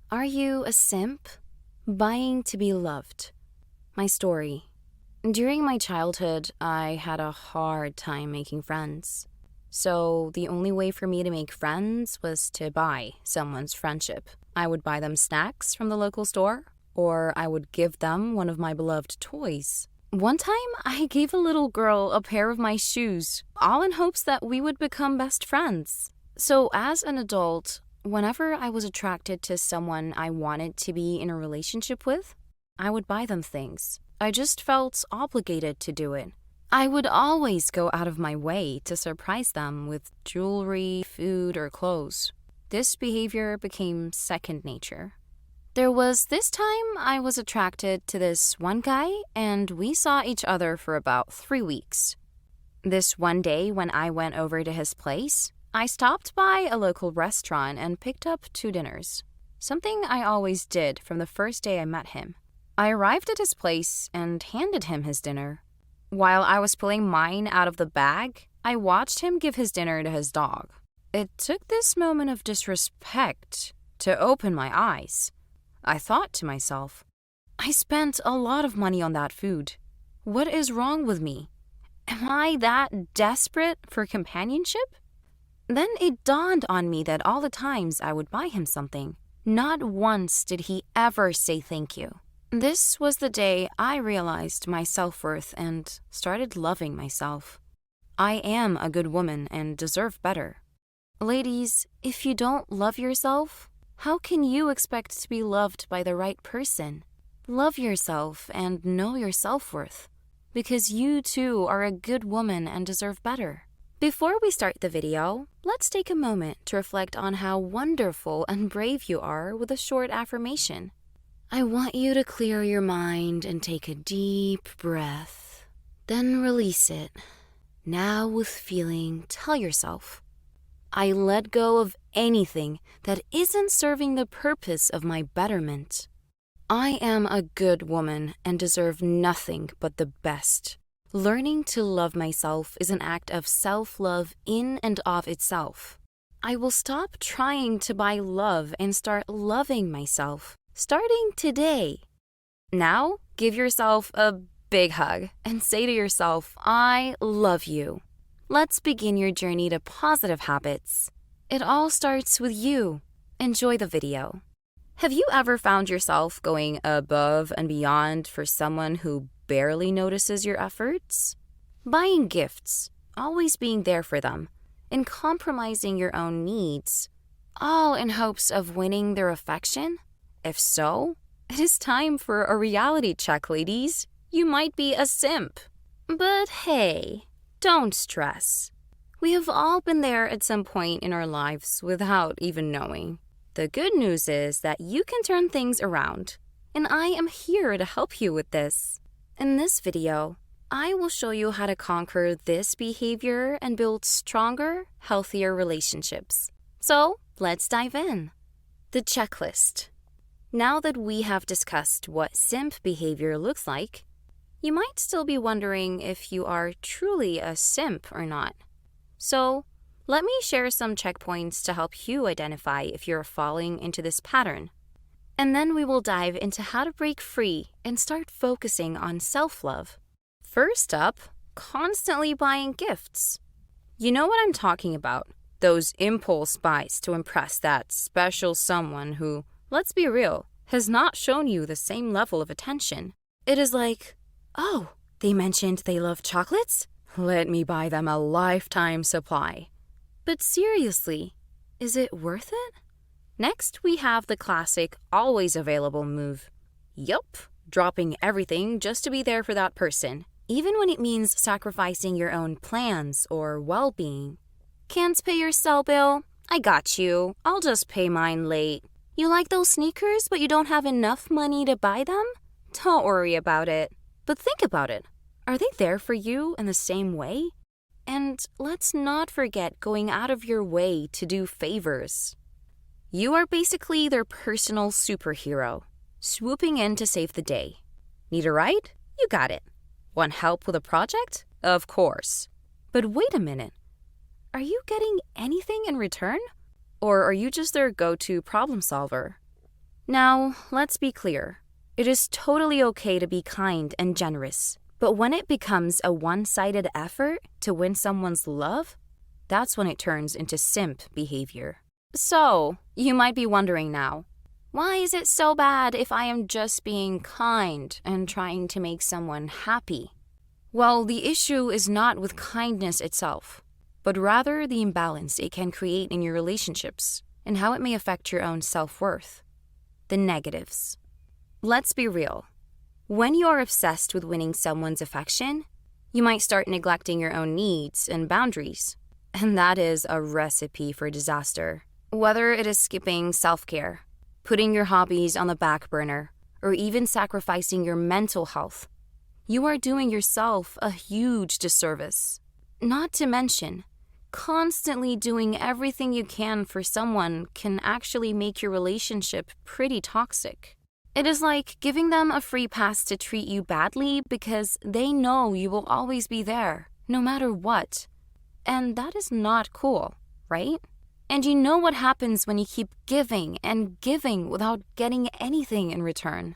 Are you a simp? Buying to be loved. My story. During my childhood, I had a hard time making friends. So the only way for me to make friends was to buy someone's friendship. I would buy them snacks from the local store, or I would give them one of my beloved toys. One time, I gave a little girl a pair of my shoes, all in hopes that we would become best friends. So as an adult, whenever I was attracted to someone I wanted to be in a relationship with, I would buy them things. I just felt obligated to do it. I would always go out of my way to surprise them with jewelry, food, or clothes. This behavior became second nature. There was this time I was attracted to this one guy, and we saw each other for about 3 weeks. This one day when I went over to his place, I stopped by a local restaurant and picked up 2 dinners, something I always did from the first day I met him. I arrived at his place and handed him his dinner. While I was pulling mine out of the bag, I watched him give his dinner to his dog. It took this moment of disrespect to open my eyes. I thought to myself, I spent a lot of money on that food. What is wrong with me? Am I that desperate for companionship? Then it dawned on me that all the times I would buy him something, not once did he ever say thank you. This was the day I realized my self-worth and started loving myself. I am a good woman and deserve better. Ladies, if you don't love yourself, how can you expect to be loved by the right person? Love yourself and know your self-worth, because you too are a good woman and deserve better. Before we start the video, let's take a moment to reflect on how wonderful and brave you are with a short affirmation. I want you to clear your mind and take a deep breath, then release it. Now with feeling, tell yourself, I let go of anything that isn't serving the purpose of my betterment. I am a good woman and deserve nothing but the best. Learning to love myself is an act of self-love in and of itself. I will stop trying to buy love and start loving myself, starting today. Now, give yourself a big hug and say to yourself, I love you. Let's begin your journey to positive habits. It all starts with you. Enjoy the video. Have you ever found yourself going above and beyond for someone who barely notices your efforts? Buying gifts, always being there for them, and compromising your own needs, all in hopes of winning their affection? If so, it is time for a reality check, ladies. You might be a simp. But hey, don't stress. We have all been there at some point in our lives without even knowing. The good news is that you can turn things around, and I am here to help you with this. In this video, I will show you how to conquer this behavior and build stronger, healthier relationships. So, let's dive in. The checklist. Now that we have discussed what simp behavior looks like, you might still be wondering if you are truly a simp or not. So, let me share some checkpoints to help you identify if you're falling into this pattern. And then we will dive into how to break free and start focusing on self-love. First up, constantly buying gifts. You know what I'm talking about, those impulse buys to impress that special someone who, let's be real, has not shown you the same level of attention. It is like, oh, they mentioned they love chocolates? Let me buy them a lifetime supply. But seriously, is it worth it? Next, we have the classic always available move. Yup, dropping everything just to be there for that person, even when it means sacrificing your own plans or well-being. Can't pay your cell bill? I got you. I'll just pay mine late. You like those sneakers but you don't have enough money to buy them? Don't worry about it. But think about it. Are they there for you in the same way? And let's not forget going out of your way to do favors. You are basically their personal superhero, swooping in to save the day. Need a ride? You got it. Want help with a project? Of course. But wait a minute. Are you getting anything in return? Or are you just their go-to problem solver? Now, let's be clear. It is totally okay to be kind and generous, but when it becomes a one-sided effort to win someone's love, that's when it turns into simp behavior. So, you might be wondering now, why is it so bad if I am just being kind and trying to make someone happy? Well, the issue is not with kindness itself, but rather the imbalance it can create in your relationships and how it may affect your own self-worth. The negatives. Let's be real. When you are obsessed with winning someone's affection, you might start neglecting your own needs and boundaries, and that is a recipe for disaster. Whether it is skipping self-care, putting your hobbies on the back burner, or even sacrificing your mental health, you are doing yourself a huge disservice. Not to mention, constantly doing everything you can for someone can actually make your relationship pretty toxic. It is like giving them a free pass to treat you badly because they know you will always be there, no matter what. And that is not cool, right? And you know what happens when you keep giving and giving without getting anything in return.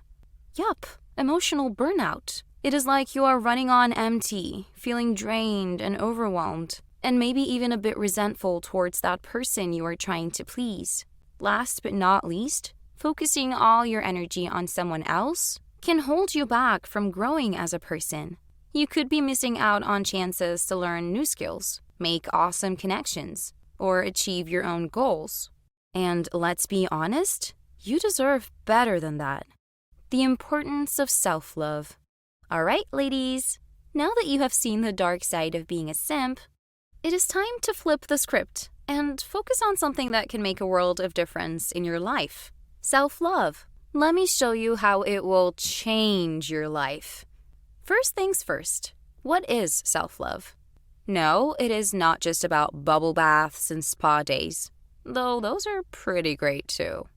Yup, emotional burnout. It is like you are running on empty, feeling drained and overwhelmed, and maybe even a bit resentful towards that person you are trying to please. Last but not least, focusing all your energy on someone else can hold you back from growing as a person. You could be missing out on chances to learn new skills, make awesome connections, or achieve your own goals. And let's be honest, you deserve better than that. The importance of self-love. All right, ladies, now that you have seen the dark side of being a simp, it is time to flip the script and focus on something that can make a world of difference in your life. Self-love. Let me show you how it will change your life. First things first, what is self-love? No, it is not just about bubble baths and spa days, though those are pretty great too.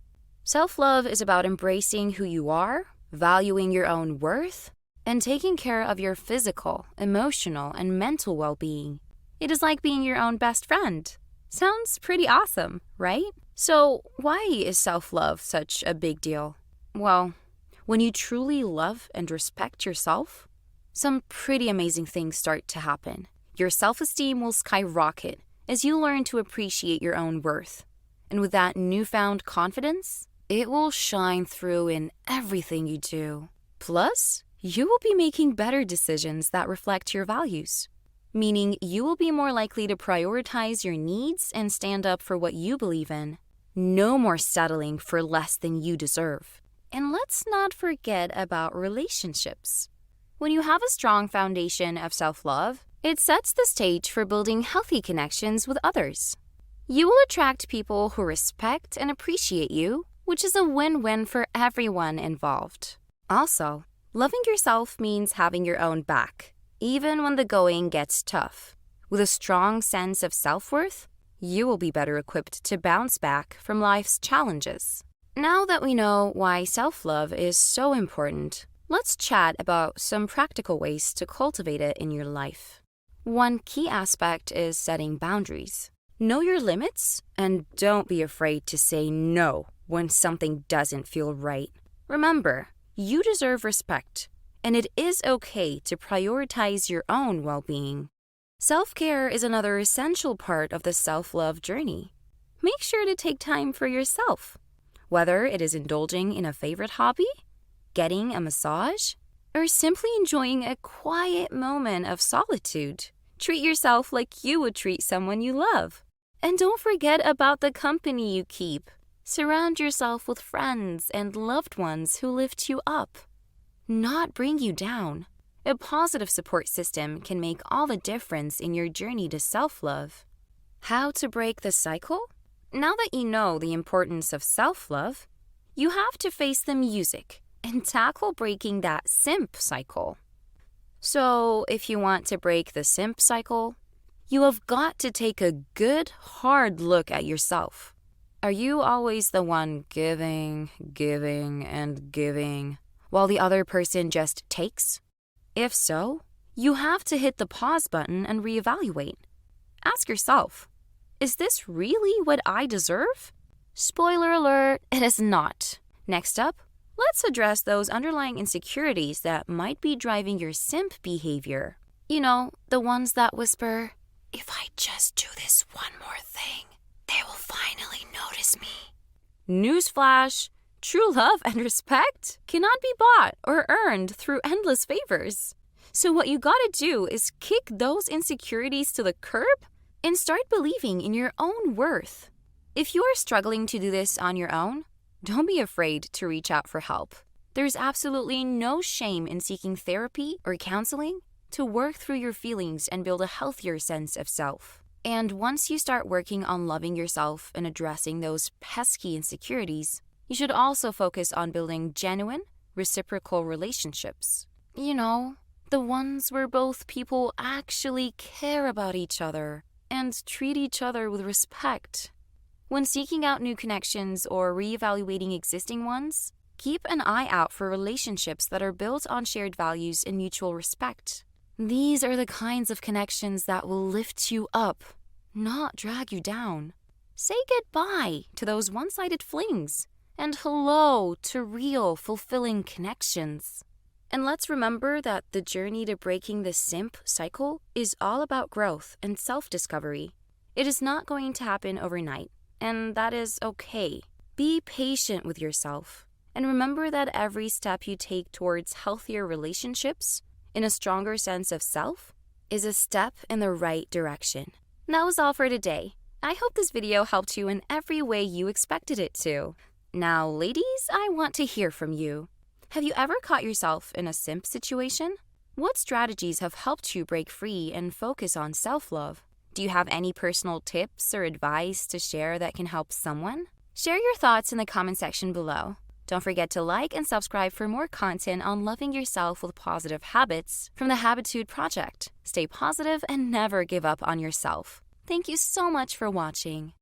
Self-love is about embracing who you are, valuing your own worth, and taking care of your physical, emotional, and mental well-being. It is like being your own best friend. Sounds pretty awesome, right? So why is self-love such a big deal? Well, when you truly love and respect yourself, some pretty amazing things start to happen. Your self-esteem will skyrocket as you learn to appreciate your own worth. And with that newfound confidence, it will shine through in everything you do. Plus, you will be making better decisions that reflect your values, meaning you will be more likely to prioritize your needs and stand up for what you believe in. No more settling for less than you deserve. And let's not forget about relationships. When you have a strong foundation of self-love, it sets the stage for building healthy connections with others. You will attract people who respect and appreciate you, which is a win-win for everyone involved. Also, loving yourself means having your own back, even when the going gets tough. With a strong sense of self-worth, you will be better equipped to bounce back from life's challenges. Now that we know why self-love is so important, let's chat about some practical ways to cultivate it in your life. One key aspect is setting boundaries. Know your limits and don't be afraid to say no when something doesn't feel right. Remember, you deserve respect, and it is okay to prioritize your own well-being. Self-care is another essential part of the self-love journey. Make sure to take time for yourself, whether it is indulging in a favorite hobby, getting a massage, or simply enjoying a quiet moment of solitude. Treat yourself like you would treat someone you love. And don't forget about the company you keep. Surround yourself with friends and loved ones who lift you up, not bring you down. A positive support system can make all the difference in your journey to self-love. How to break the cycle? Now that you know the importance of self-love, you have to face the music and tackle breaking that simp cycle. So, if you want to break the simp cycle, you have got to take a good, hard look at yourself. Are you always the one giving, and giving, while the other person just takes? If so, you have to hit the pause button and reevaluate. Ask yourself, is this really what I deserve? Spoiler alert, it is not. Next up, let's address those underlying insecurities that might be driving your simp behavior. You know, the ones that whisper, "If I just do this one more thing, they will finally notice me." Newsflash! True love and respect cannot be bought or earned through endless favors. So what you gotta do is kick those insecurities to the curb and start believing in your own worth. If you're struggling to do this on your own, don't be afraid to reach out for help. There's absolutely no shame in seeking therapy or counseling to work through your feelings and build a healthier sense of self. And once you start working on loving yourself and addressing those pesky insecurities, you should also focus on building genuine, reciprocal relationships. You know, the ones where both people actually care about each other and treat each other with respect. When seeking out new connections or reevaluating existing ones, keep an eye out for relationships that are built on shared values and mutual respect. These are the kinds of connections that will lift you up, not drag you down. Say goodbye to those one-sided flings and hello to real, fulfilling connections. And let's remember that the journey to breaking the simp cycle is all about growth and self-discovery. It is not going to happen overnight, and that is okay. Be patient with yourself, and remember that every step you take towards healthier relationships, in a stronger sense of self, is a step in the right direction. That was all for today. I hope this video helped you in every way you expected it to. Now, ladies, I want to hear from you. Have you ever caught yourself in a simp situation? What strategies have helped you break free and focus on self-love? Do you have any personal tips or advice to share that can help someone? Share your thoughts in the comment section below. Don't forget to like and subscribe for more content on loving yourself with positive habits from the Habitude Project. Stay positive and never give up on yourself. Thank you so much for watching.